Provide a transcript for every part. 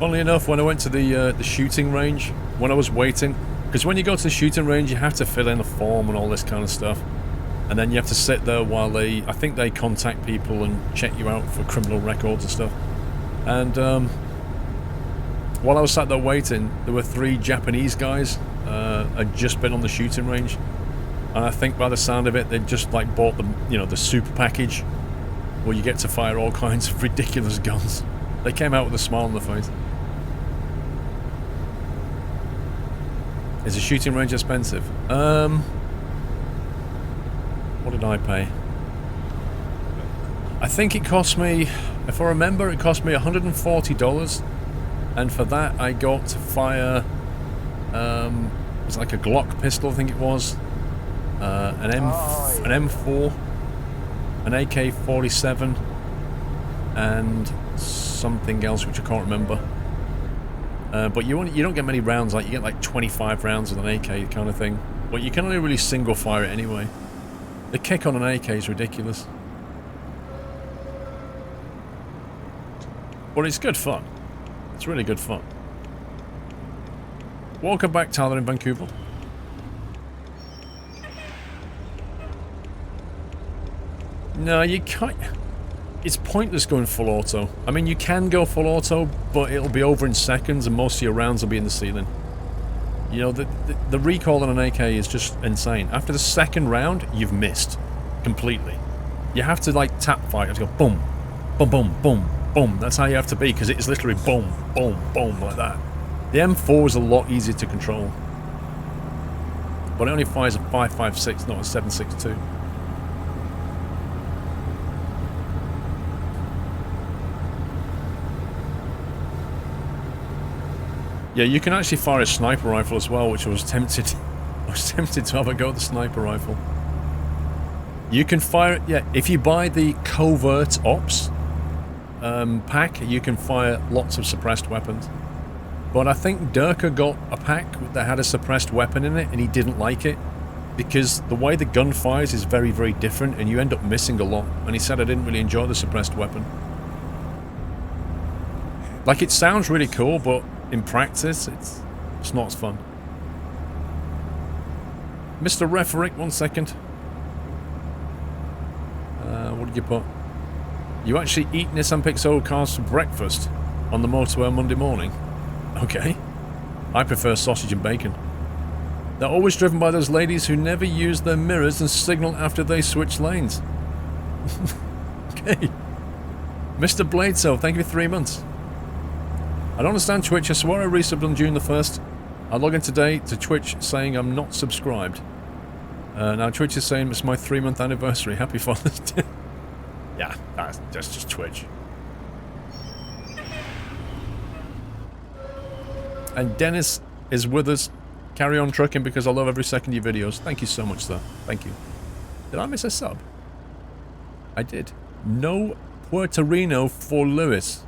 Funnily enough, when I went to the shooting range, when I was waiting, because when you go to the shooting range, you have to fill in a form and all this kind of stuff. And then you have to sit there while I think they contact people and check you out for criminal records and stuff. And while I was sat there waiting, there were 3 Japanese guys had just been on the shooting range. And I think by the sound of it, they'd just like bought the, you know, the super package where you get to fire all kinds of ridiculous guns. They came out with a smile on their face. Is a shooting range expensive? What did I pay? I think it cost me, if I remember, it cost me $140. And for that, I got to fire, it was like a Glock pistol, I think it was. An M4, an AK-47, and something else which I can't remember. But you don't get many rounds. Like you get like 25 rounds with an AK kind of thing. But you can only really single fire it anyway. The kick on an AK is ridiculous. But it's good fun. It's really good fun. Welcome back, Tyler in Vancouver. No, you can't. It's pointless going full auto. I mean, you can go full auto, but it'll be over in seconds and most of your rounds will be in the ceiling. You know, the recoil on an AK is just insane. After the second round, you've missed completely. You have to, like, tap fire. You have to go boom, boom, boom, boom, boom. That's how you have to be, because it's literally boom, boom, boom, like that. The M4 is a lot easier to control. But it only fires a 5.56, not a 7.62. Yeah, you can actually fire a sniper rifle as well, which I was tempted to have a go at the sniper rifle. You can fire it, yeah, if you buy the Covert Ops pack, you can fire lots of suppressed weapons. But I think Durka got a pack that had a suppressed weapon in it, and he didn't like it, because the way the gun fires is very, very different, and you end up missing a lot, and he said I didn't really enjoy the suppressed weapon. Like, it sounds really cool, but in practice, it's not as fun. Mr. Referick, 1 second. What did you put? You actually eat Nissan Pixel cars for breakfast on the motorway on Monday morning? Okay. I prefer sausage and bacon. They're always driven by those ladies who never use their mirrors and signal after they switch lanes. Okay. Mr. Bladesell, thank you for 3 months. I don't understand Twitch. I swear I resubbed on June the 1st. I log in today to Twitch saying I'm not subscribed. Now Twitch is saying it's my 3-month anniversary. Happy Father's Day. Yeah, that's just Twitch. And Dennis is with us. Carry on trucking because I love every second of your videos. Thank you so much, sir. Thank you. Did I miss a sub? I did. No Puerto Reno for Lewis.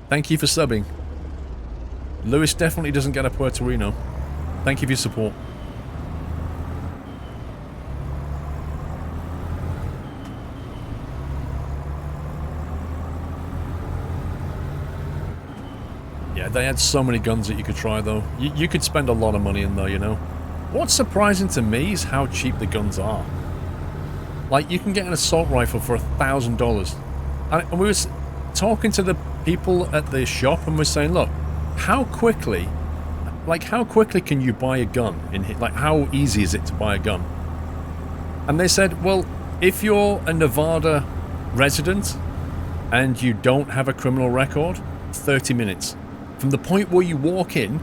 Thank you for subbing. Lewis definitely doesn't get a Puerto Reno. Thank you for your support. Yeah, they had so many guns that you could try, though. You could spend a lot of money in there, you know. What's surprising to me is how cheap the guns are. Like, you can get an assault rifle for $1,000. And we were talking to the people at the shop and we're saying, look, how quickly can you buy a gun? Like, how easy is it to buy a gun? And they said, well, if you're a Nevada resident and you don't have a criminal record, 30 minutes. From the point where you walk in,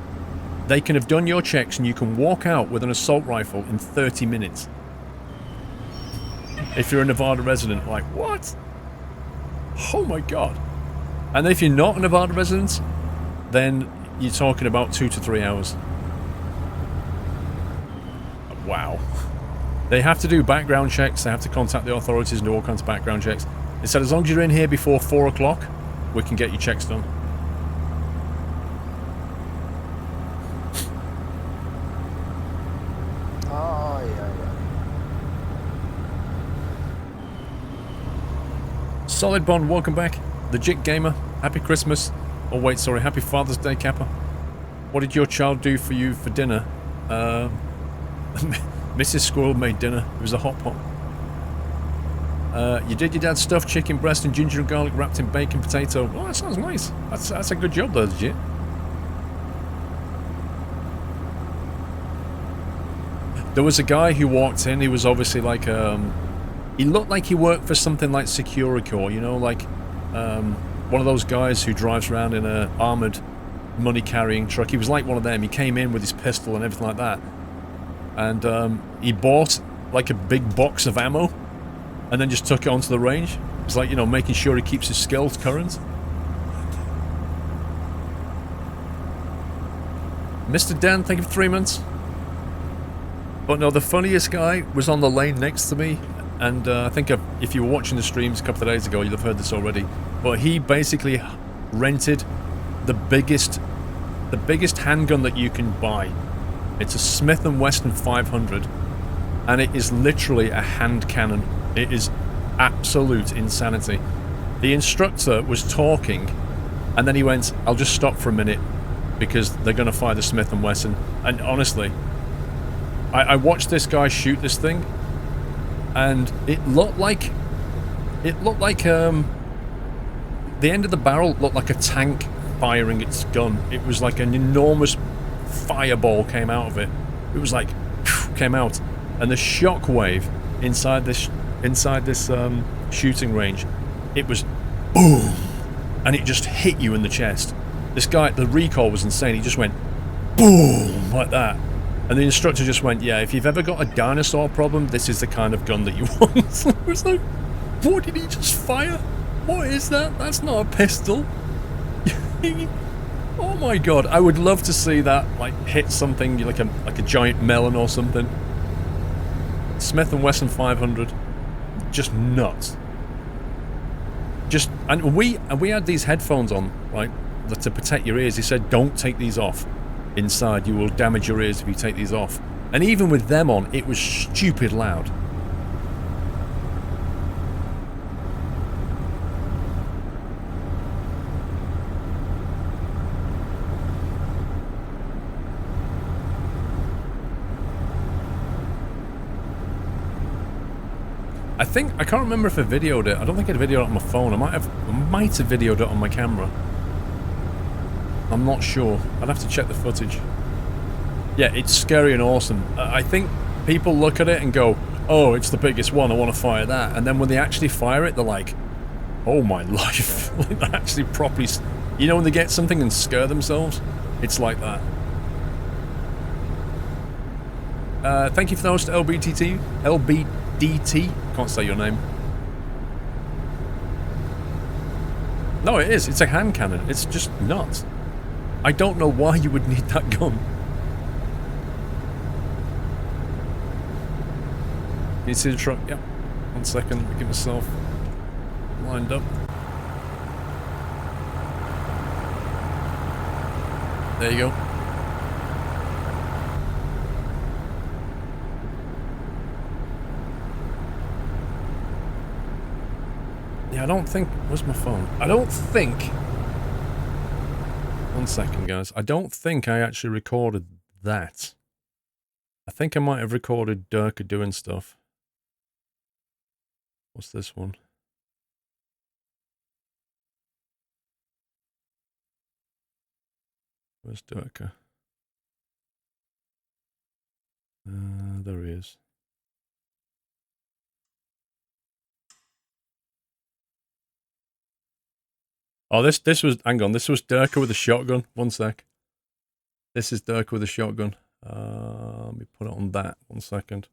they can have done your checks and you can walk out with an assault rifle in 30 minutes. If you're a Nevada resident, like, what? Oh my god. And if you're not a Nevada resident, then you're talking about 2 to 3 hours. Wow. They have to do background checks, they have to contact the authorities and do all kinds of background checks. They said as long as you're in here before 4 o'clock, we can get your checks done. Oh, yeah. Solid Bond, welcome back. The Jig Gamer, Happy Christmas. Oh, wait, sorry. Happy Father's Day, Kappa. What did your child do for you for dinner? Mrs. Squirrel made dinner. It was a hot pot. You did your dad's stuffed chicken breast and ginger and garlic wrapped in bacon potato. Oh, that sounds nice. That's a good job, though, legit. There was a guy who walked in. He was obviously like, he looked like he worked for something like Securicor, you know, like, one of those guys who drives around in a armoured money-carrying truck. He was like one of them. He came in with his pistol and everything like that. And, he bought, like, a big box of ammo and then just took it onto the range. It's like, you know, making sure he keeps his skills current. Mr. Dan, thank you for 3 months. But no, the funniest guy was on the lane next to me. And I think if you were watching the streams a couple of days ago, you'll have heard this already. But he basically rented the biggest handgun that you can buy. It's a Smith & Wesson 500. And it is literally a hand cannon. It is absolute insanity. The instructor was talking, and then he went, I'll just stop for a minute, because they're going to fire the Smith & Wesson. And honestly, I watched this guy shoot this thing, and it looked like the end of the barrel looked like a tank firing its gun. It was like an enormous fireball came out of it. It was like, came out, and the shockwave inside this shooting range, it was boom, and it just hit you in the chest. This guy, the recoil was insane. He just went boom like that, and the instructor just went, yeah, if you've ever got a dinosaur problem, this is the kind of gun that you want. I was like, what did he just fire? What is that? That's not a pistol. Oh my god, I would love to see that like hit something like a giant melon or something. Smith & Wesson 500, just nuts. And we had these headphones on, right, to protect your ears. He said, don't take these off inside. You will damage your ears if you take these off. And even with them on, it was stupid loud. I can't remember if I videoed it. I don't think I videoed it on my phone. I might have videoed it on my camera. I'm not sure. I'd have to check the footage. Yeah, it's scary and awesome. I think people look at it and go, oh, it's the biggest one, I want to fire that. And then when they actually fire it, they're like, oh my life. Like, they actually properly... You know when they get something and scare themselves? It's like that. Thank you for those to LBDT. Can't say your name. No, it is. It's a hand cannon. It's just nuts. I don't know why you would need that gun. Can you see the truck? Yep. 1 second. Let me get myself lined up. There you go. Yeah, I don't think... Where's my phone? I don't think... 1 second, guys. I don't think I actually recorded that. I think I might have recorded Durka doing stuff. What's this one? Where's Durka? There he is. Oh, this was... Hang on. This was Durka with a shotgun. 1 sec. This is Durka with a shotgun. Let me put it on that. 1 second.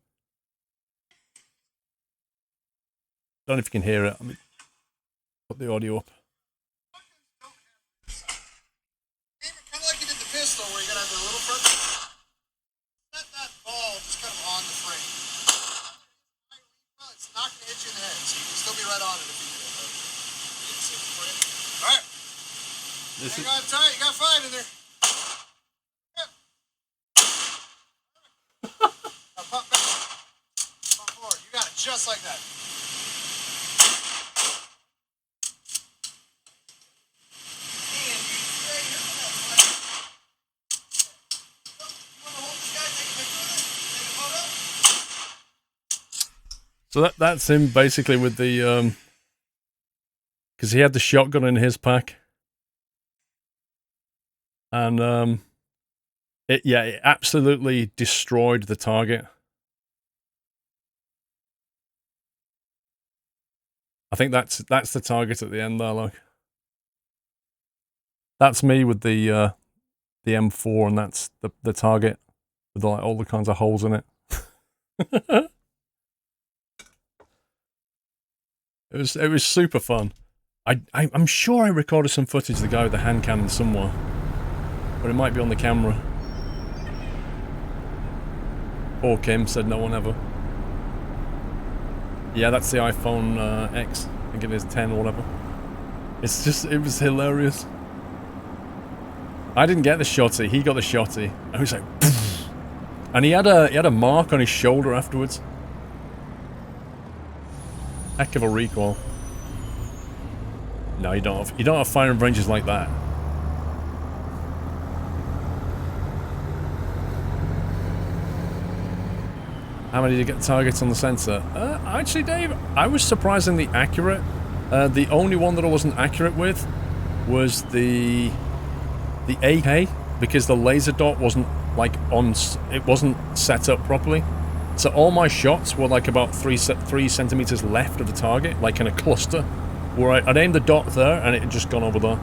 Don't know if you can hear it. Let me put the audio up. Kind of like you did the pistol, where you gotta have the little front. Set that ball just kind of on the frame. Well, it's not gonna hit you in the head, so you can still be right on it if you do it. You can see it for you. All right. Hang on tight. You got 5 in there. Yep. Now pump back. Pump forward. You got it just like that. So that's him basically with the because he had the shotgun in his pack, and it absolutely destroyed the target. I think that's the target at the end there, look. That's me with the M4, and that's the target with like all the kinds of holes in it. It was super fun. I'm sure I recorded some footage of the guy with the hand cannon somewhere, but it might be on the camera. Poor Kim said no one ever. Yeah, that's the iPhone X. I think it is 10 or whatever. It's just, it was hilarious. I didn't get the shotty. He got the shotty. I was like, poof. And he had a mark on his shoulder afterwards. Heck of a recoil. No, you don't have firing ranges like that. How many did you get targets on the sensor? Actually, Dave, I was surprisingly accurate. The only one that I wasn't accurate with was the AK, because the laser dot wasn't like it wasn't set up properly. So all my shots were like about 3 centimeters left of the target, like in a cluster, where I'd aimed the dot there and it had just gone over there.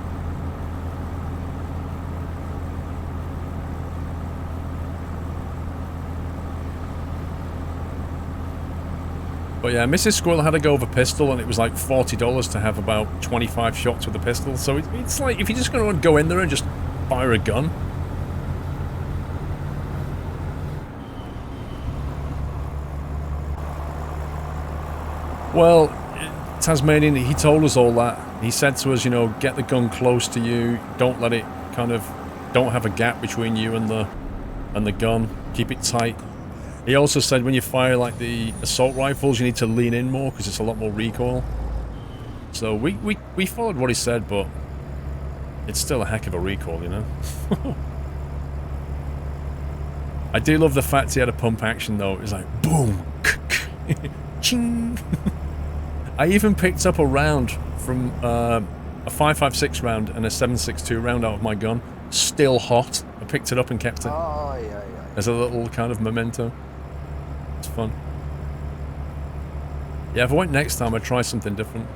But yeah, Mrs. Squirrel had to go with a pistol, and it was like $40 to have about 25 shots with a pistol. So it's like, if you're just going to go in there and just fire a gun. Well, Tasmanian, he told us all that. He said to us, you know, get the gun close to you. Don't let it don't have a gap between you and the gun. Keep it tight. He also said when you fire like the assault rifles, you need to lean in more because it's a lot more recoil. So we followed what he said, but it's still a heck of a recoil, you know? I do love the fact he had a pump action though. It was like, boom! Ching! I even picked up a round from a 5.56 round and a 7.62 round out of my gun. Still hot. I picked it up and kept it. Oh, yeah. As a little kind of memento. It's fun. Yeah, if I went next time, I'd try something different.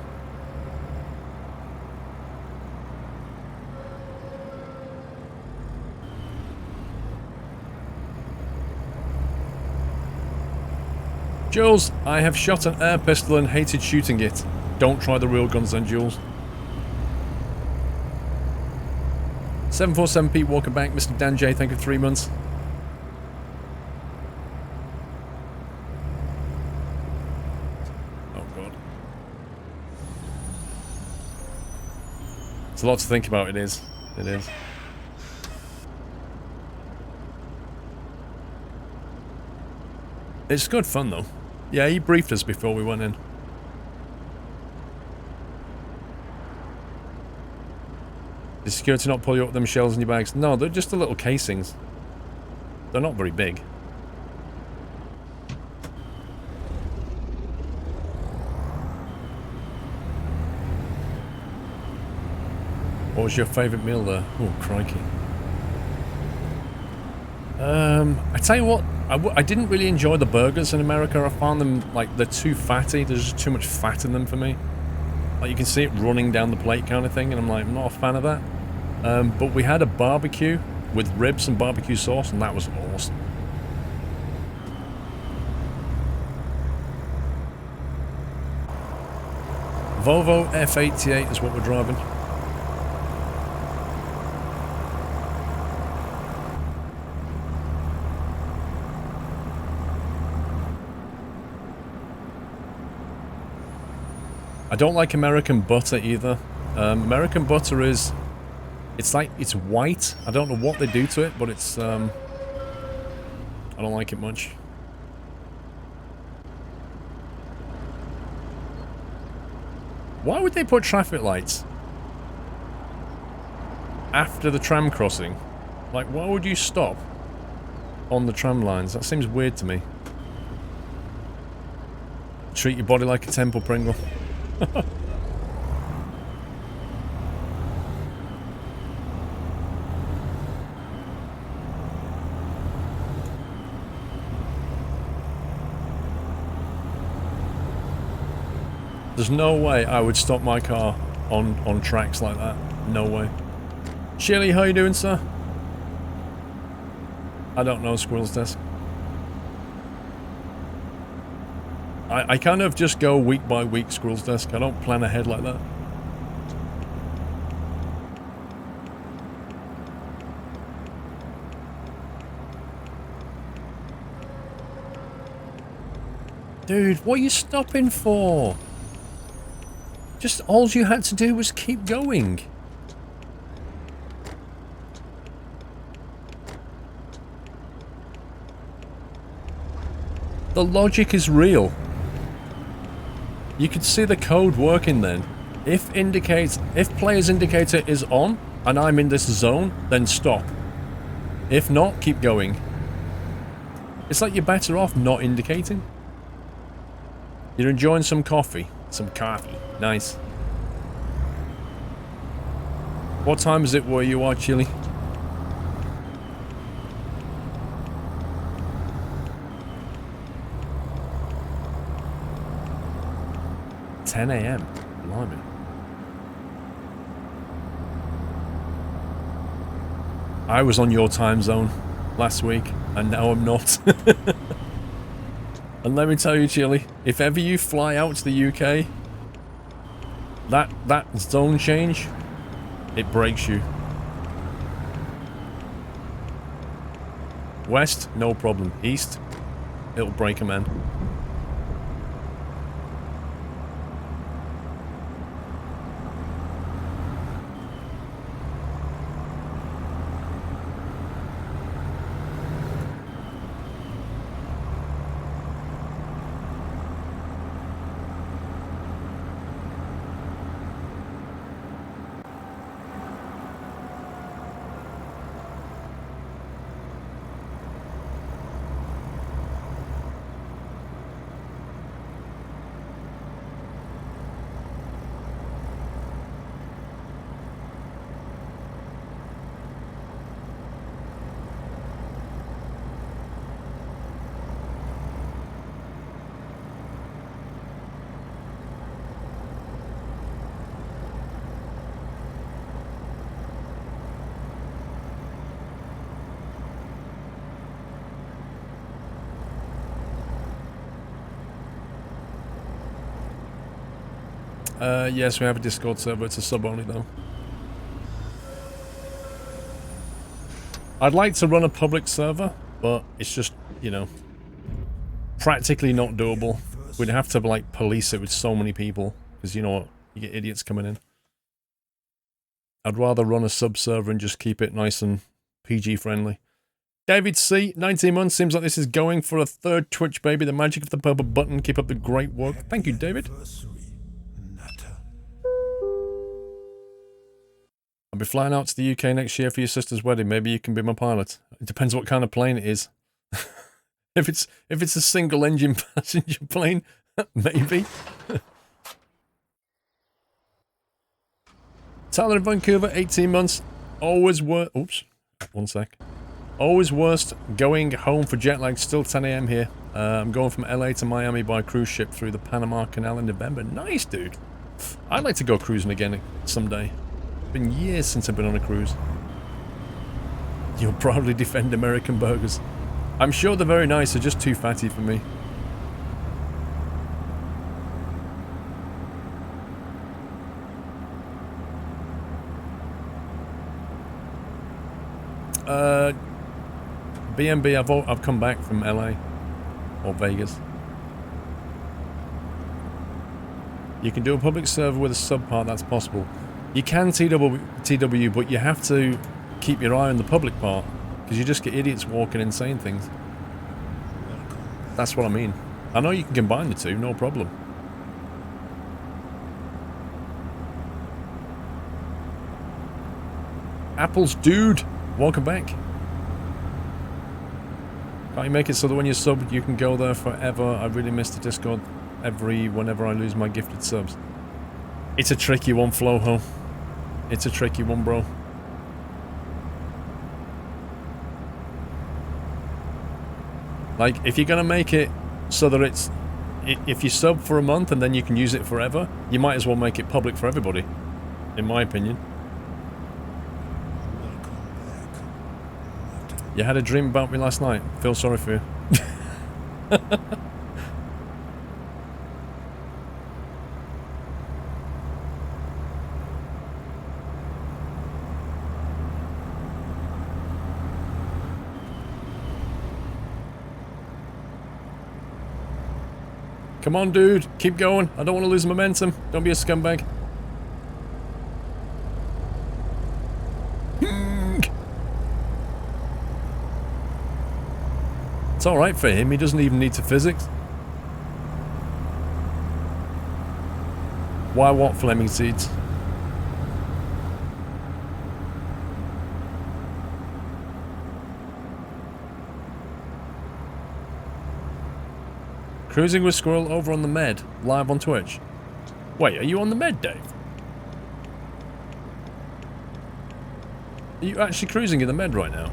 Jules, I have shot an air pistol and hated shooting it. Don't try the real guns then, Jules. 747 Pete, welcome back. Mr. Dan J, thank you for 3 months. Oh god. It's a lot to think about, it is. It is. It's good fun though. Yeah, he briefed us before we went in. Did security not pull you up with them shells in your bags? No, they're just the little casings. They're not very big. What was your favourite meal there? Oh, crikey. I tell you what, I didn't really enjoy the burgers in America. I found them, like, they're too fatty. There's just too much fat in them for me. Like, you can see it running down the plate kind of thing, and I'm like, I'm not a fan of that. But we had a barbecue with ribs and barbecue sauce, and that was awesome. Volvo F88 is what we're driving. I don't like American butter either. American butter is... It's like, it's white. I don't know what they do to it, but it's... I don't like it much. Why would they put traffic lights after the tram crossing? Like, why would you stop on the tram lines? That seems weird to me. Treat your body like a temple Pringle. There's no way I would stop my car on tracks like that. No way. Shirley, how you doing, sir? I don't know, Squirrel's Desk. I kind of just go week by week, Squirrel's Desk. I don't plan ahead like that. Dude, what are you stopping for? Just all you had to do was keep going. The logic is real. You could see the code working then. If player's indicator is on and I'm in this zone, then stop. If not, keep going. It's like you're better off not indicating. You're enjoying some coffee. Some coffee. Nice. What time is it where you are, Chili? $10 a.m. Blimey. I was on your time zone last week, and now I'm not. And let me tell you, Chili, if ever you fly out to the UK, that zone change, it breaks you. West, no problem. East, it'll break a man. Yes, we have a Discord server. It's a sub only though. I'd like to run a public server, but it's just, you know, practically not doable. We'd have to, like, police it with so many people, because, you know what, you get idiots coming in. I'd rather run a sub server and just keep it nice and PG friendly. David C, 19 months, seems like this is going for a third Twitch, baby. The magic of the purple button. Keep up the great work. Thank you, David. I'll be flying out to the UK next year for your sister's wedding. Maybe you can be my pilot. It depends what kind of plane it is. if it's a single engine passenger plane, maybe. Tyler in Vancouver, 18 months. Always worst. Oops. 1 sec. Always worst going home for jet lag. Still 10 a.m. here. I'm going from LA to Miami by cruise ship through the Panama Canal in November. Nice, dude. I'd like to go cruising again someday. Been years since I've been on a cruise. You'll proudly defend American burgers. I'm sure they're very nice, they're just too fatty for me. BNB, I've come back from LA or Vegas. You can do a public server with a sub part, that's possible. You can TW, but you have to keep your eye on the public part, because you just get idiots walking in saying things. That's what I mean. I know you can combine the two, no problem. Apples dude, welcome back. Can't you make it so that when you sub, you can go there forever? I really miss the Discord. whenever I lose my gifted subs. It's a tricky one, Floho. It's a tricky one, bro. Like, if you're gonna make it so that it's... If you sub for a month and then you can use it forever, you might as well make it public for everybody. In my opinion. You had a dream about me last night. Feel sorry for you. Come on, dude. Keep going. I don't want to lose momentum. Don't be a scumbag. It's alright for him. He doesn't even need to physics. Why what, Fleming Seeds? Cruising with Squirrel over on the Med, live on Twitch. Wait, are you on the Med, Dave? Are you actually cruising in the Med right now?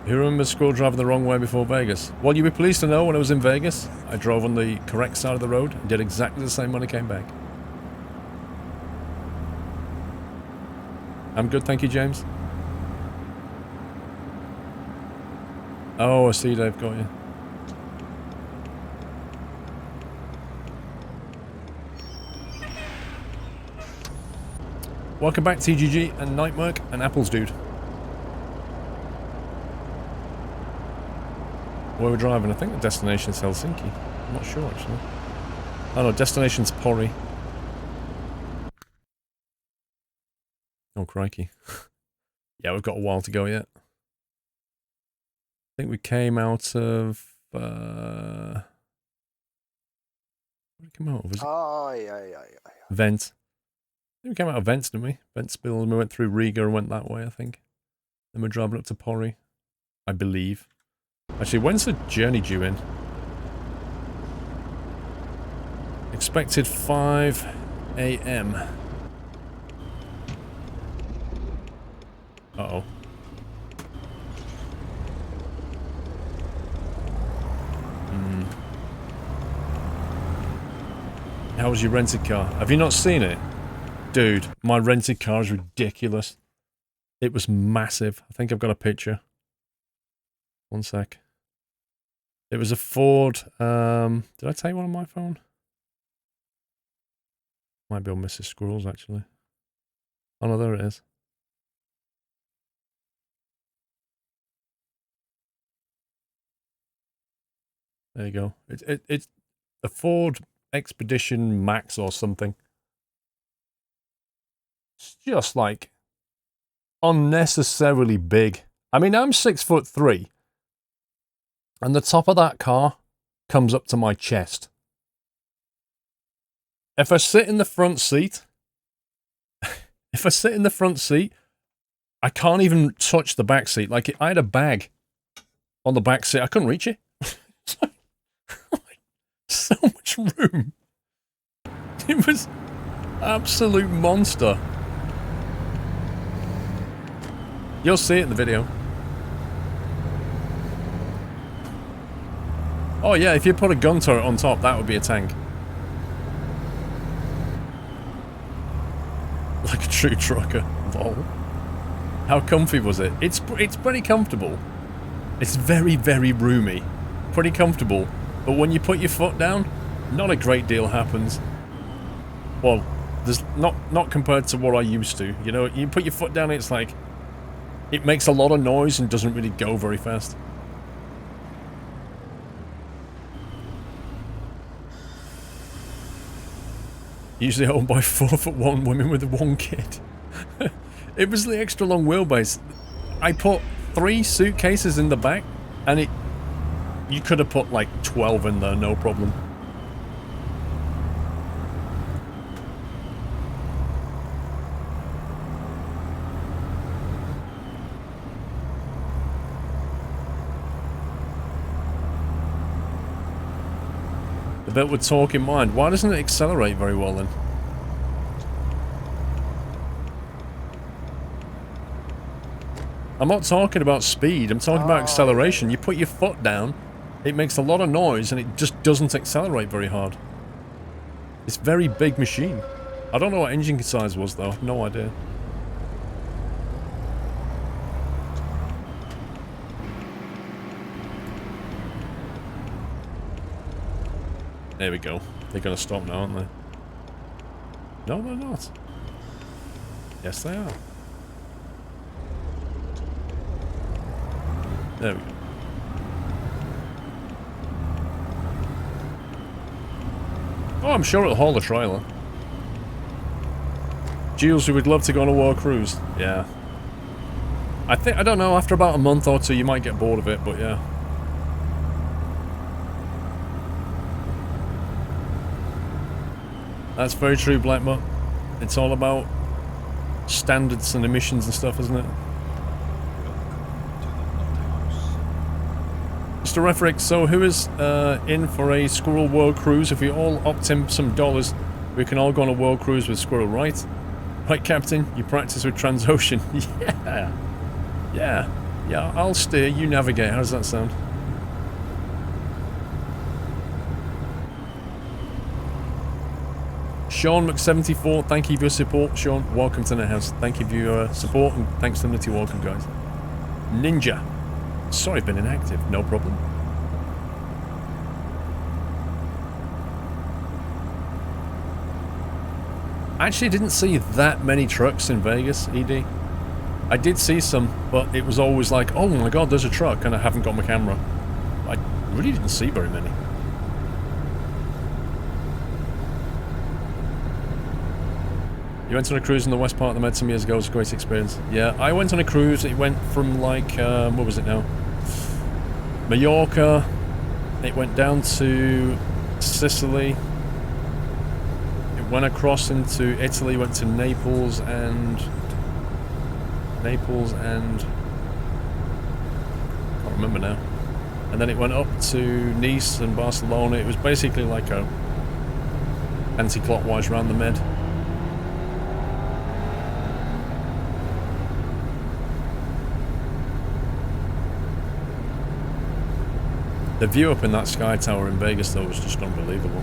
Who remembers Squirrel driving the wrong way before Vegas? Well, you'll be pleased to know when I was in Vegas, I drove on the correct side of the road and did exactly the same when I came back. I'm good, thank you, James. Oh, I see, Dave, got you. Welcome back, TGG and Nightmerk and Apples Dude. Where we're driving, I think the destination's Helsinki. I'm not sure, actually. Oh no, destination's Pori. Oh, crikey. Yeah, we've got a while to go yet. I think we came out of... What did we come out of? Was it? Vent. I think we came out of Vent, didn't we? Vent Spill, and we went through Riga and went that way, I think. Then we're driving up to Pori. I believe. Actually, when's the journey due in? Expected 5 AM. Uh-oh. How was your rented car? Have you not seen it? Dude, my rented car is ridiculous. It was massive. I think I've got a picture. One sec. It was a Ford, did I take one on my phone? Might be on Mrs. Squirrel's, actually. Oh no, there it is. There you go. It's a Ford Expedition Max or something. It's just like unnecessarily big. I mean, I'm 6'3", and the top of that car comes up to my chest. If I sit in the front seat, I can't even touch the back seat. Like, I had a bag on the back seat. I couldn't reach it. So much room. It was absolute monster. You'll see it in the video. Oh yeah, if you put a gun turret on top, that would be a tank. Like a true trucker. Lol. How comfy was it? It's pretty comfortable. It's very, very roomy. Pretty comfortable. But when you put your foot down, not a great deal happens. Well, there's not compared to what I used to. You know, you put your foot down, it's like... It makes a lot of noise and doesn't really go very fast. Usually owned by 4'1" women with one kid. It was the extra long wheelbase. I put 3 suitcases in the back, and you could have put like 12 in there, no problem. The bit with torque in mind. Why doesn't it accelerate very well then? I'm not talking about speed, I'm talking about acceleration. You put your foot down, it makes a lot of noise and it just doesn't accelerate very hard. It's a very big machine. I don't know what engine size was though, no idea. There we go. They're gonna stop now, aren't they? No, they're not. Yes, they are. There we go. Oh, I'm sure it'll haul the trailer. Jules, we would love to go on a war cruise. Yeah. I don't know, after about a month or two you might get bored of it, but yeah. That's very true, Blackmutt. It's all about standards and emissions and stuff, isn't it? Mr. Refrick, so who is in for a Squirrel World Cruise? If we all opt in some dollars, we can all go on a world cruise with Squirrel, right? Right, Captain? You practice with Transocean. Yeah. Yeah. Yeah, I'll steer, you navigate. How does that sound? Sean Mc74, thank you for your support. Sean, welcome to the house. Thank you for your support and thanks to Nitty Welcome, guys. Ninja. Sorry, I've been inactive. No problem. I actually didn't see that many trucks in Vegas, ED. I did see some, but it was always like, oh my god, there's a truck, and I haven't got my camera. I really didn't see very many. You went on a cruise in the west part of the Med some years ago. It was a great experience. Yeah, I went on a cruise. It went from like, what was it now? Mallorca. It went down to Sicily. It went across into Italy. Went to Naples and can't remember now. And then it went up to Nice and Barcelona. It was basically like a anti-clockwise around the Med. The view up in that sky tower in Vegas, though, was just unbelievable.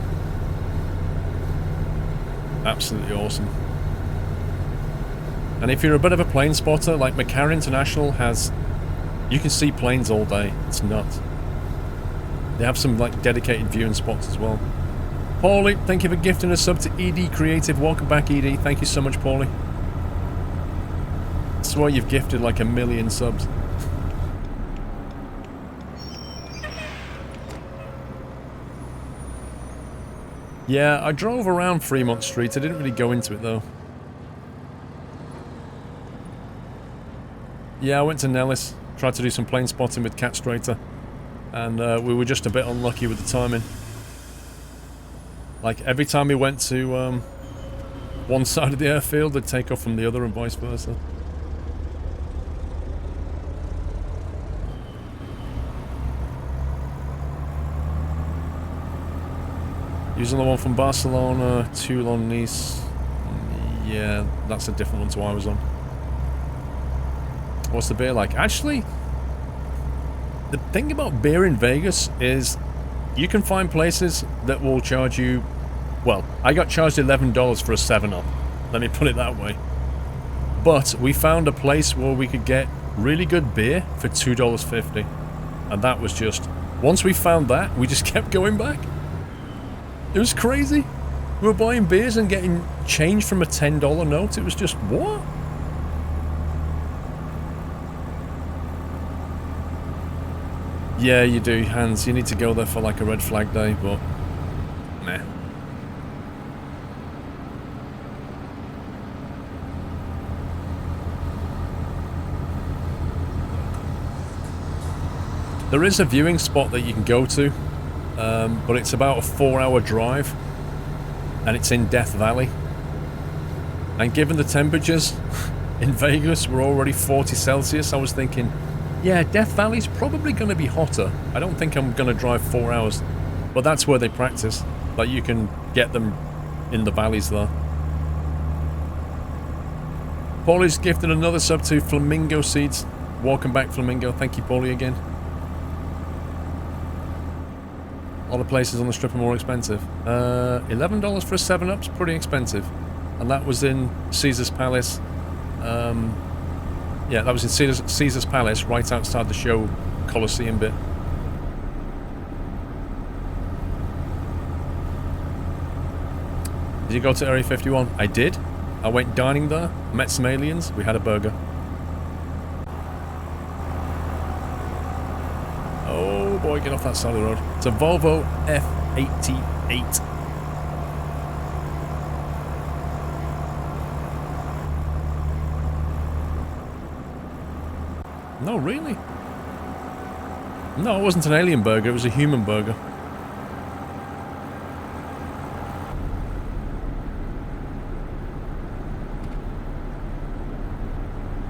Absolutely awesome. And if you're a bit of a plane spotter, like Macquarie International has... You can see planes all day. It's nuts. They have some, like, dedicated viewing spots as well. Paulie, thank you for gifting a sub to ED Creative. Welcome back, ED. Thank you so much, Paulie. I swear you've gifted, like, 1 million subs. Yeah, I drove around Fremont Street. I didn't really go into it, though. Yeah, I went to Nellis. Tried to do some plane spotting with Cat Strater. And we were just a bit unlucky with the timing. Like, every time we went to one side of the airfield, they'd take off from the other and vice versa. Using the one from Barcelona, Toulon, Nice. Yeah, that's a different one to what I was on. What's the beer like? Actually, the thing about beer in Vegas is you can find places that will charge you... Well, I got charged $11 for a 7-Up. Let me put it that way. But we found a place where we could get really good beer for $2.50. And that was just... Once we found that, we just kept going back. It was crazy. We were buying beers and getting change from a $10 note. It was just, what? Yeah, you do, Hans. You need to go there for like a red flag day, but... Nah. There is a viewing spot that you can go to. But it's about a 4-hour drive and it's in Death Valley, and given the temperatures in Vegas were already 40 Celsius, I was thinking, yeah, Death Valley's probably going to be hotter. I don't think I'm going to drive 4 hours. But that's where they practice. Like, you can get them in the valleys there. Paulie's gifted another sub to Flamingo Seeds. Welcome back, Flamingo. Thank you, Paulie, again. All the places on the strip are more expensive. $11 for a 7-Up's pretty expensive. And that was in Caesar's Palace. Yeah, that was in Caesar's Palace, right outside the show Colosseum bit. Did you go to Area 51? I did. I went dining there, met some aliens, we had a burger. Oh boy, get off that side of the road. It's a Volvo F88. No, really? No, it wasn't an alien burger, it was a human burger.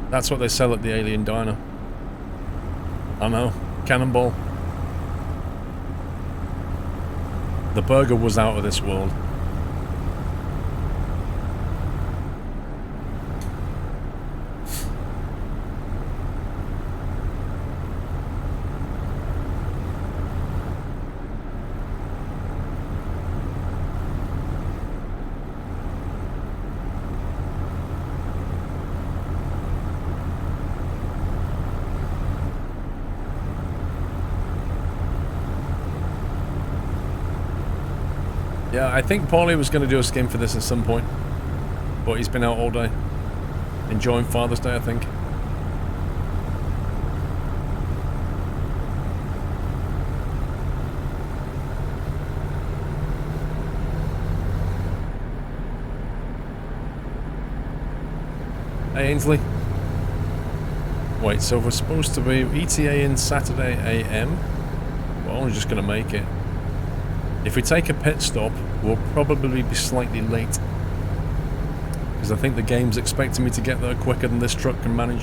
That's what they sell at the alien diner. I know. Cannonball. The burger was out of this world. Yeah, I think Paulie was going to do a skin for this at some point. But he's been out all day. Enjoying Father's Day, I think. Hey, Ainsley. Wait, so we're supposed to be ETA in Saturday AM? We're only just going to make it. If we take a pit stop, we'll probably be slightly late. Because I think the game's expecting me to get there quicker than this truck can manage.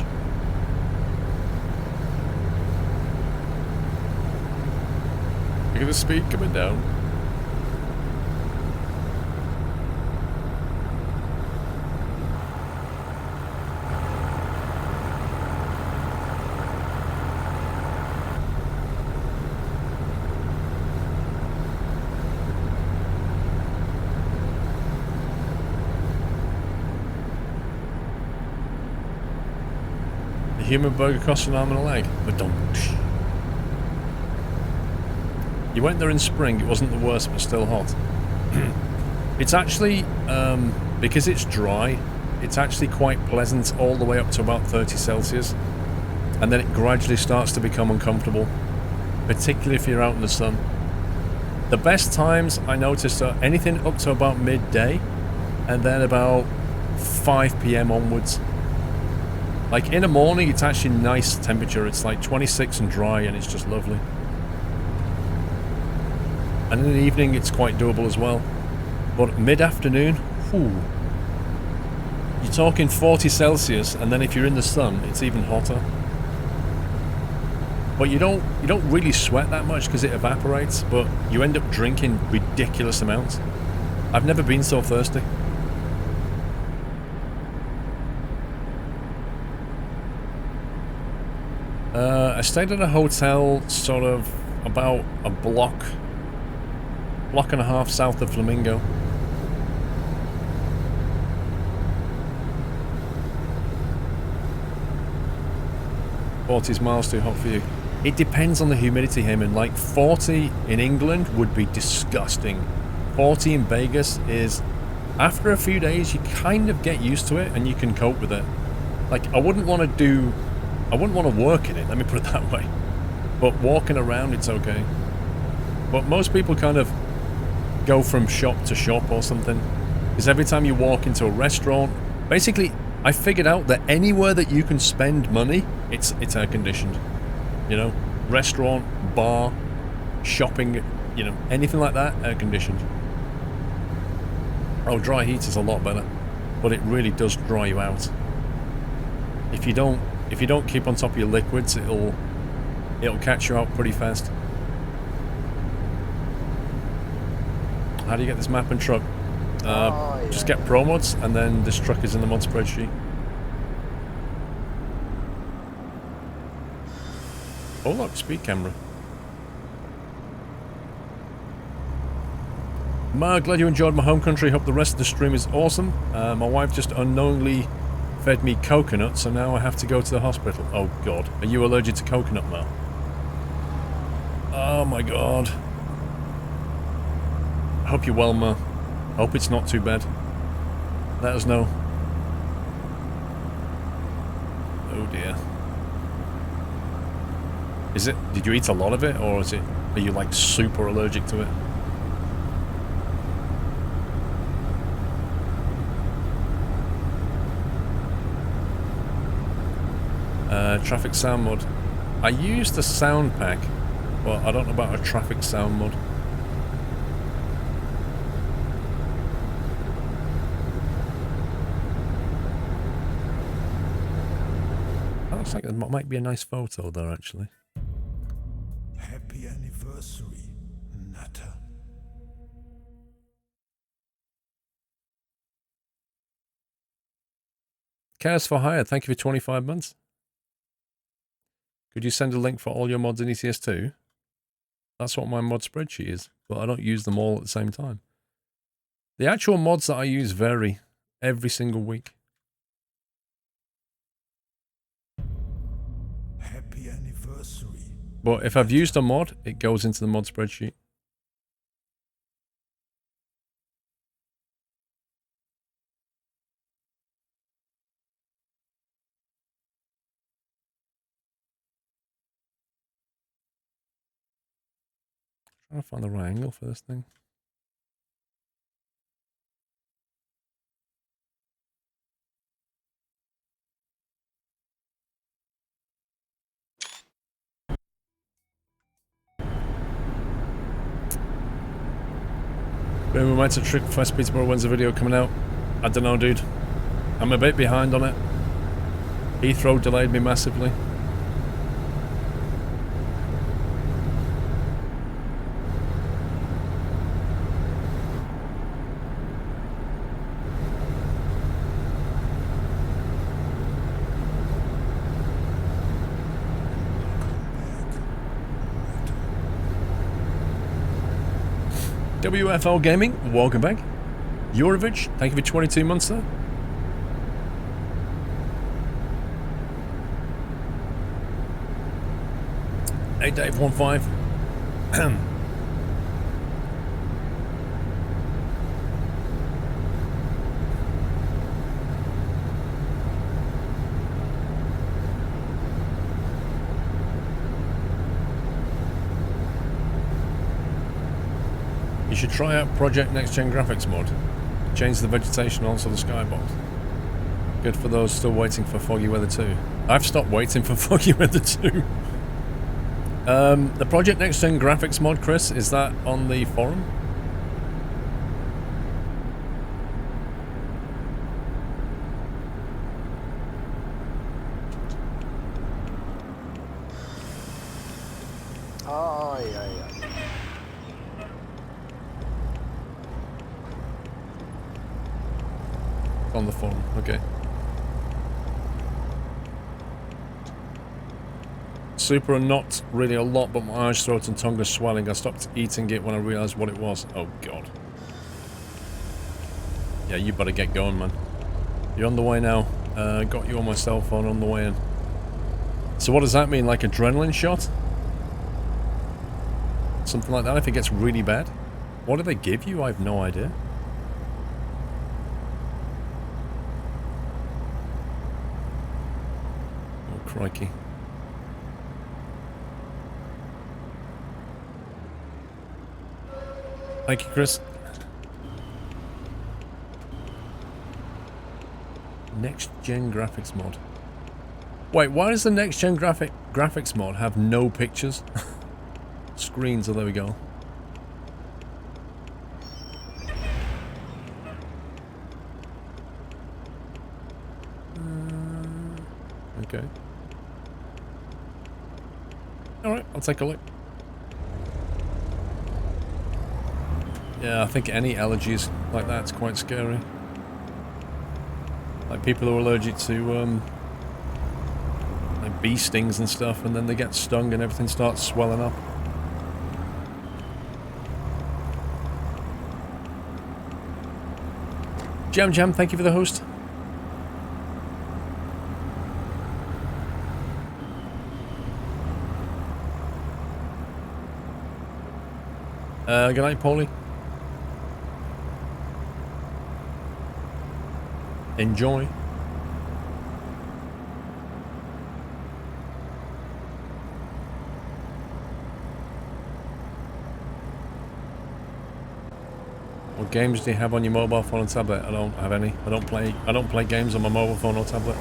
Look at the speed coming down. Human burger costs an arm and a leg. But don't. You went there in spring, it wasn't the worst, but still hot. It's actually, because it's dry, it's actually quite pleasant all the way up to about 30 Celsius. And then it gradually starts to become uncomfortable, particularly if you're out in the sun. The best times I noticed are anything up to about midday, and then about 5 PM onwards. Like, in the morning, it's actually nice temperature. It's like 26 and dry, and it's just lovely. And in the evening, it's quite doable as well. But mid-afternoon, whew, you're talking 40 Celsius, and then if you're in the sun, it's even hotter. But you don't really sweat that much because it evaporates, but you end up drinking ridiculous amounts. I've never been so thirsty. I stayed at a hotel sort of about a block and a half south of Flamingo. "40's miles too hot for you." It depends on the humidity, Heyman. Like 40 in England would be disgusting. 40 in Vegas is, after a few days, you kind of get used to it and you can cope with it. Like, I wouldn't want to work in it, let me put it that way. But walking around, it's okay. But most people kind of go from shop to shop or something. Because every time you walk into a restaurant, basically, I figured out that anywhere that you can spend money, it's air conditioned. You know, restaurant, bar, shopping, you know, anything like that, air conditioned. Oh, dry heat is a lot better, but it really does dry you out. If you don't keep on top of your liquids, it'll catch you out pretty fast. How do you get this map and truck? Just yeah. get pro mods, and then this truck is in the mod spreadsheet. Oh look, speed camera. Glad you enjoyed my home country. Hope the rest of the stream is awesome. My wife just unknowingly fed me coconut, so now I have to go to the hospital. Oh god. Are you allergic to coconut, Mal? Oh my god. I hope you're well, Ma. Hope it's not too bad. Let us know. Oh dear. Is it... Did you eat a lot of it, or is it... Are you like super allergic to it? Traffic sound mod. I used the sound pack, but I don't know about a traffic sound mod. That looks like it might be a nice photo there, actually. Happy anniversary, Natter. Chaos for Hire, thank you for 25 months. Could you send a link for all your mods in ECS2? That's what my mod spreadsheet is, but I don't use them all at the same time. The actual mods that I use vary every single week. Happy anniversary. But if I've used a mod, it goes into the mod spreadsheet. Trying to find the right angle for this thing. We might have trick for Peterborough. When's the video coming out? I don't know, dude. I'm a bit behind on it. Heathrow delayed me massively. WFL Gaming, welcome back. Eurovich, thank you for 22 months there. Hey Dave15. You should try out Project Next Gen Graphics mod. Change the vegetation, also the skybox. Good for those still waiting for foggy weather too. I've stopped waiting for foggy weather too. The Project Next Gen Graphics mod, Chris, is that on the forum? Oh, yeah. On the forum, okay. Super and not really a lot, but my eyes, throat and tongue are swelling. I stopped eating it when I realised what it was. Oh god. Yeah, you better get going, man. You're on the way now. Got you on my cell phone on the way in. So what does that mean? Like adrenaline shot? Something like that if it gets really bad? What do they give you? I have no idea. Oh, crikey. Thank you, Chris. Next Gen Graphics mod. Wait, why does the Next Gen Graphics mod have no pictures? Screens, oh there we go. Okay. Alright, I'll take a look. Yeah, I think any allergies like that's quite scary. Like people who are allergic to like bee stings and stuff, and then they get stung and everything starts swelling up. Jam, thank you for the host. Good night, Paulie. Enjoy. What games do you have on your mobile phone and tablet? I don't have any. I don't play games on my mobile phone or tablet.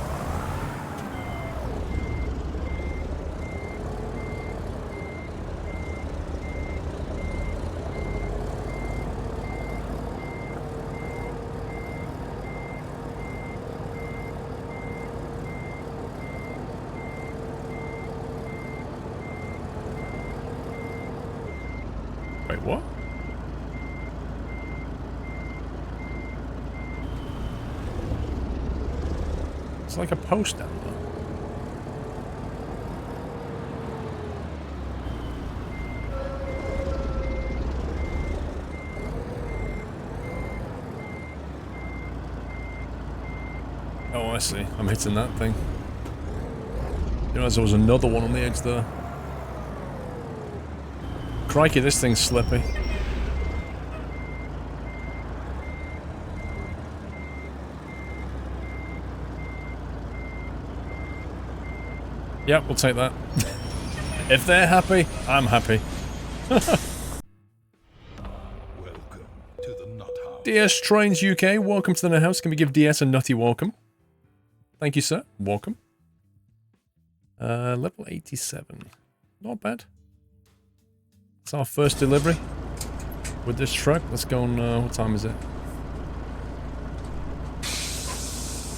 Wait, what? It's like a post down there. Oh, I see. I'm hitting that thing. You realize there was another one on the edge there. Crikey, this thing's slippy. Yep, we'll take that. If they're happy, I'm happy. Welcome to the Nut House. DS Trains UK, welcome to the Nut House. Can we give DS a nutty welcome? Thank you, sir. Welcome. Level 87. Not bad. It's our first delivery with this truck. Let's go on, what time is it?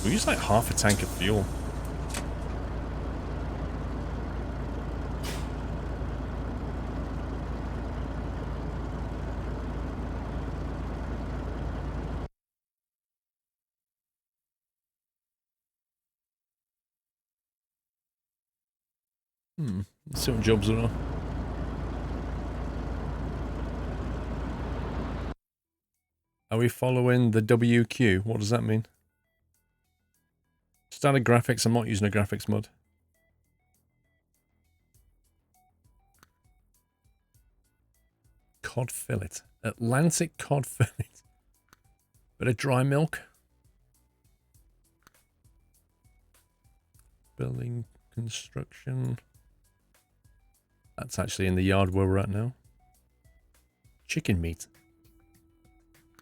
We use like half a tank of fuel. Let's see what jobs there are. Are we following the WQ? What does that mean? Standard graphics. I'm not using a graphics mod. Cod fillet. Atlantic cod fillet. Bit of dry milk. Building construction. That's actually in the yard where we're at now. Chicken meat.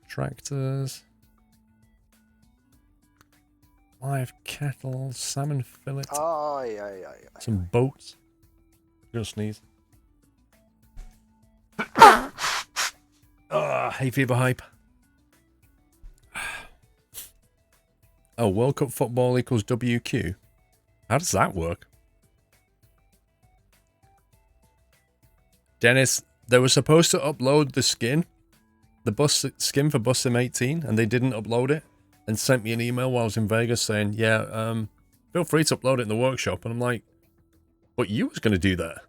Tractors. Live cattle. Salmon fillet. Some boats. Gonna sneeze. Hay fever hype. Oh, World Cup football equals WQ. How does that work? Dennis, they were supposed to upload the skin, the bus skin for Bus Sim 18, and they didn't upload it, and sent me an email while I was in Vegas saying, yeah, feel free to upload it in the workshop. And I'm like, but you was going to do that.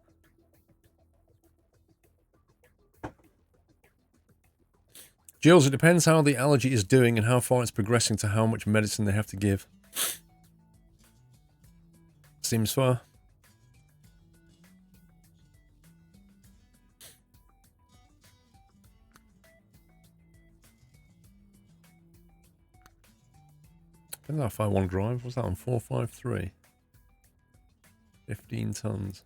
Jules, it depends how the allergy is doing and how far it's progressing to how much medicine they have to give. Seems fair. Depends how far I want to drive. What's that on? 453. 15 tons.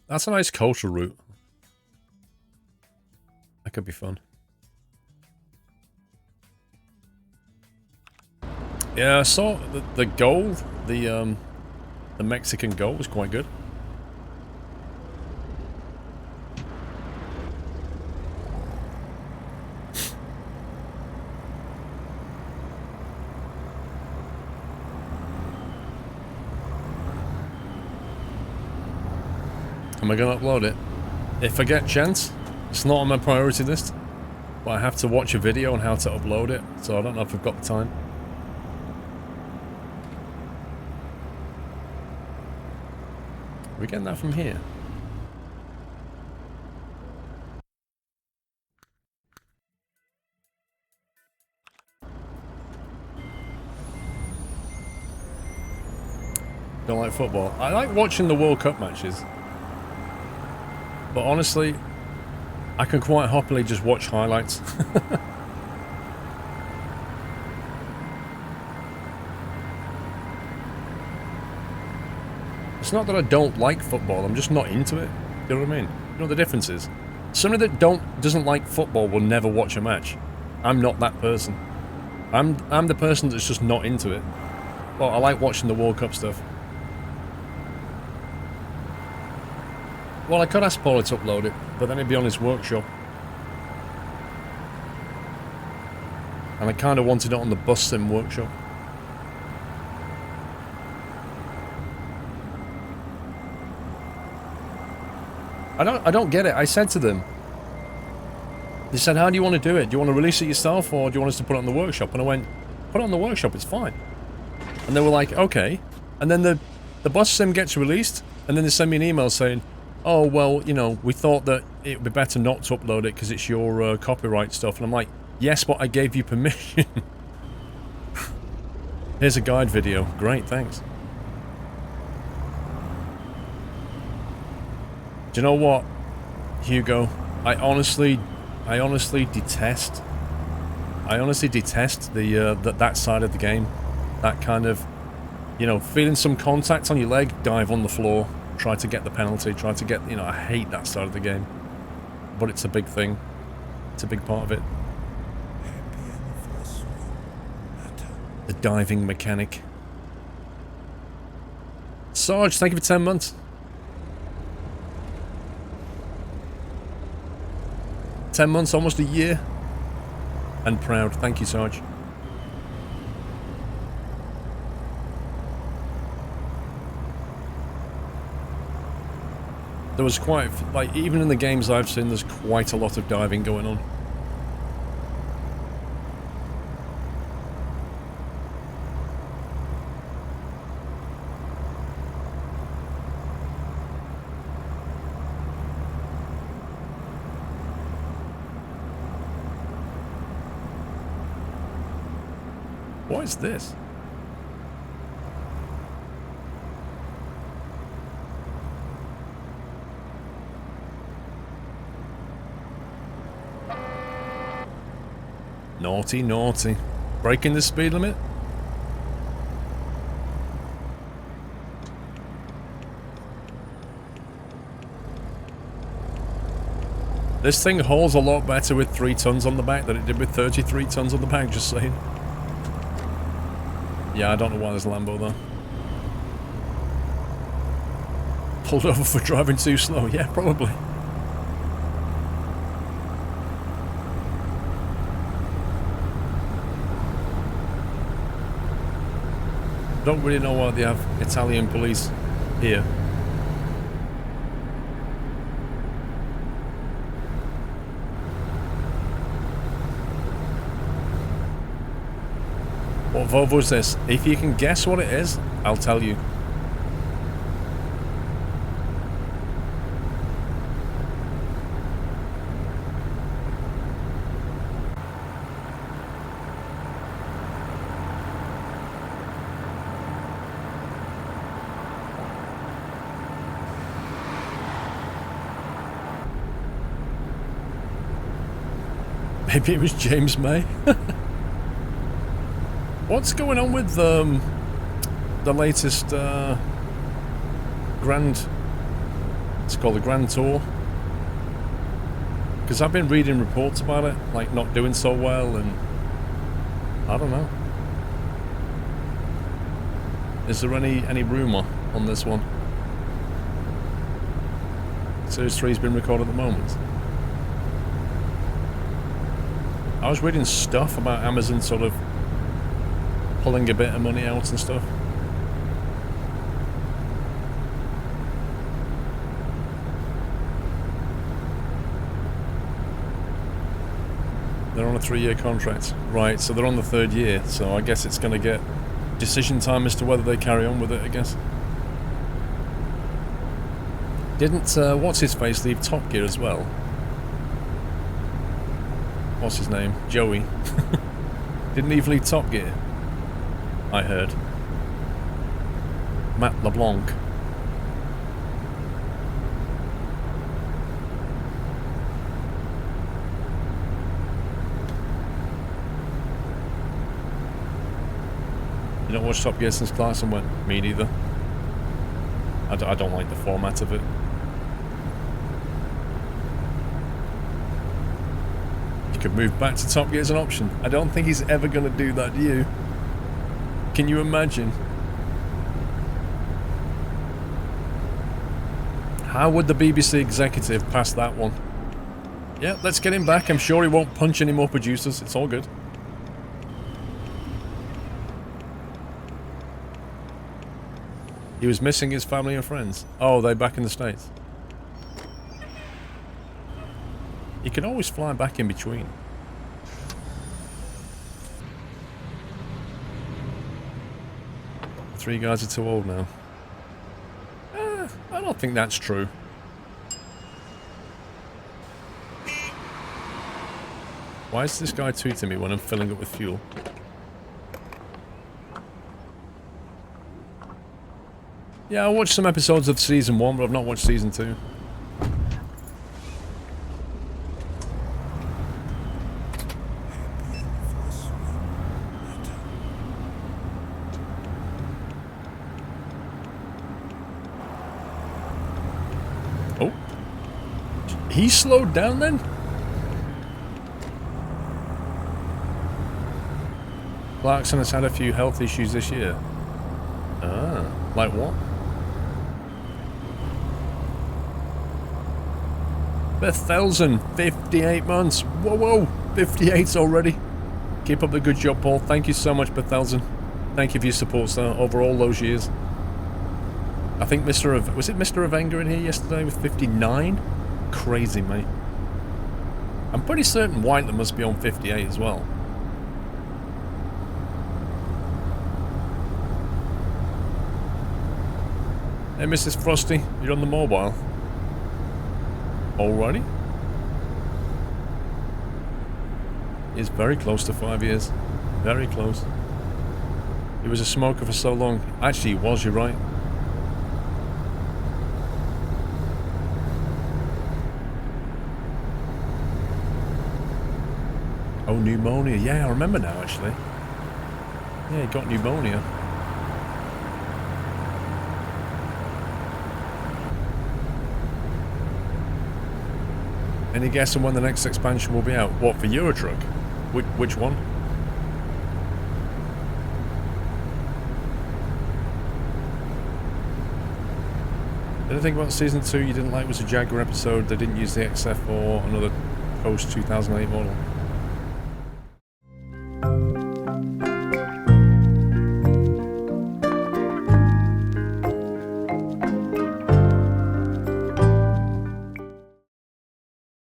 That's a nice coastal route. That could be fun. Yeah, I saw the gold, the Mexican gold was quite good. Am I going to upload it? If I get chance, it's not on my priority list, but I have to watch a video on how to upload it, so I don't know if I've got the time. Are we getting that from here? Don't like football. I like watching the World Cup matches. But honestly, I can quite happily just watch highlights. It's not that I don't like football, I'm just not into it. You know what I mean? You know what the difference is? Somebody that doesn't like football will never watch a match. I'm not that person. I'm the person that's just not into it. Well, I like watching the World Cup stuff. Well, I could ask Paulie to upload it, but then it'd be on his workshop. And I kind of wanted it on the bus sim workshop. I don't get it. I said to them, they said, how do you want to do it? Do you want to release it yourself, or do you want us to put it on the workshop? And I went, put it on the workshop, it's fine. And they were like, okay. And then the bus sim gets released, and then they send me an email saying, oh, well, you know, we thought that it would be better not to upload it because it's your copyright stuff. And I'm like, yes, but I gave you permission. Here's a guide video. Great, thanks. Do you know what, Hugo? I honestly detest that side of the game. That kind of, you know, feeling some contact on your leg, dive on the floor, try to get the penalty, try to get, you know, I hate that side of the game. But it's a big thing. It's a big part of it. The diving mechanic. Sarge, thank you for 10 months. 10 months, almost a year. And proud. Thank you, Sarge. There was quite, like, even in the games I've seen, there's quite a lot of diving going on. What is this? Naughty, naughty. Breaking the speed limit? This thing holds a lot better with 3 tons on the back than it did with 33 tons on the back, just saying. Yeah, I don't know why there's a Lambo though. Pulled over for driving too slow. Yeah, probably. Don't really know why they have Italian police here. What Volvo is this? If you can guess what it is, I'll tell you. Maybe it was James May. What's going on with the latest Grand... It's called the Grand Tour. Because I've been reading reports about it, like not doing so well, and I don't know. Is there any rumour on this one? Series 3's been recorded at the moment. I was reading stuff about Amazon sort of pulling a bit of money out and stuff. They're on a 3-year contract. Right, so they're on the 3rd year, so I guess it's going to get decision time as to whether they carry on with it, I guess. Didn't, what's-his-face leave Top Gear as well? What's his name? Joey. Didn't he leave Top Gear? I heard. Matt LeBlanc. You don't watch Top Gear since Clarkson went? Me neither. I don't like the format of it. You could move back to Top Gear as an option. I don't think he's ever going to do that, do you? Can you imagine? How would the BBC executive pass that one? Yeah, let's get him back. I'm sure he won't punch any more producers. It's all good. He was missing his family and friends. Oh, they're back in the States. You can always fly back in between. The 3 guys are too old now. I don't think that's true. Why is this guy tweeting me when I'm filling up with fuel? Yeah, I watched some episodes of Season 1, but I've not watched Season 2. Oh. He slowed down then? Clarkson has had a few health issues this year. Ah, like what? Bethelsen, 58 months. Whoa, whoa, 58 already. Keep up the good job, Paul. Thank you so much, Bethelsen. Thank you for your support, sir, over all those years. I think was it Mr. Avenger in here yesterday with 59? Crazy, mate. I'm pretty certain Whiteland must be on 58 as well. Hey, Mrs. Frosty, you're on the mobile. Alrighty. He's very close to 5 years. Very close. He was a smoker for so long. Actually, he was, you're right. Oh, pneumonia. Yeah, I remember now, actually. Yeah, he got pneumonia. Any guess on when the next expansion will be out? What, for Eurotruck? Which one? The other thing about Season 2 you didn't like was the Jaguar episode. They didn't use the XF or another post-2008 model.